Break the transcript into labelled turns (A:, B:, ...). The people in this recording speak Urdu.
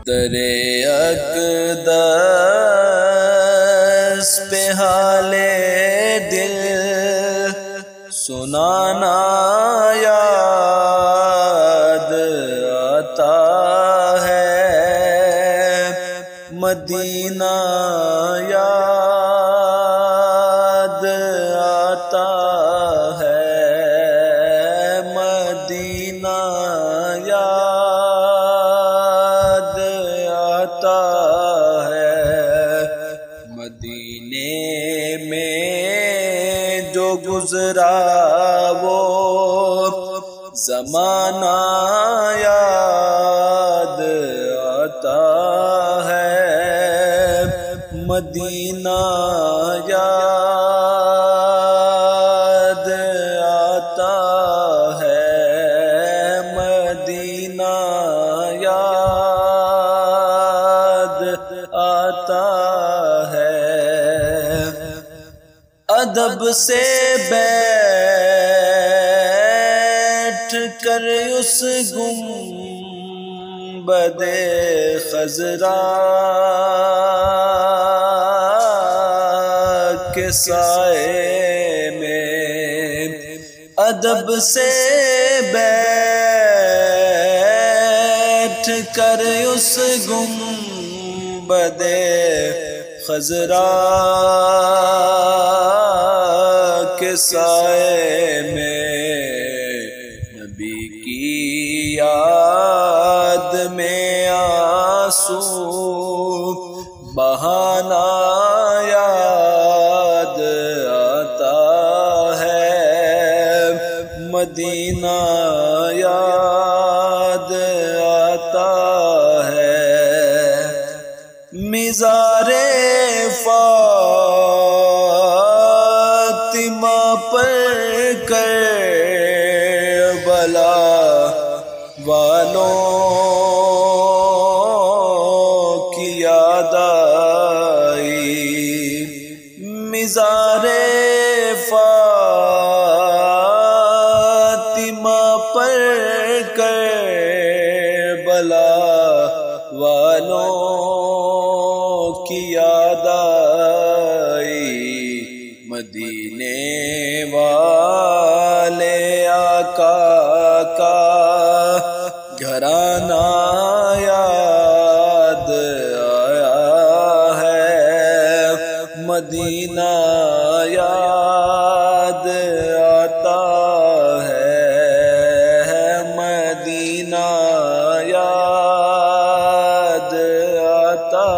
A: درے اقدس پہ حال دل سنانا یاد آتا ہے، مدینہ یاد آتا ہے، مدینہ یاد آتا ہے۔ مدینے میں جو گزرا وہ زمانہ یاد آتا ہے، مدینہ یاد آتا ہے، مدینہ یاد آتا ہے۔ ادب سے بیٹھ کر اس گنبد خضرا کے سائے میں، ادب سے بیٹھ کر اس گنبد خضرا کے سائے میں، نبی کی یاد میں آنسو بہانا یاد آتا ہے، مدینہ یاد آتا ہے۔ مزار فاطمہ پر کربلا والوں کی یاد آئی، مزار فاطمہ پر کربلا والوں کی یاد آئی، مدینے والے آقا کا گھرانہ یاد آیا ہے، مدینہ یاد آتا ہے، مدینہ یاد آتا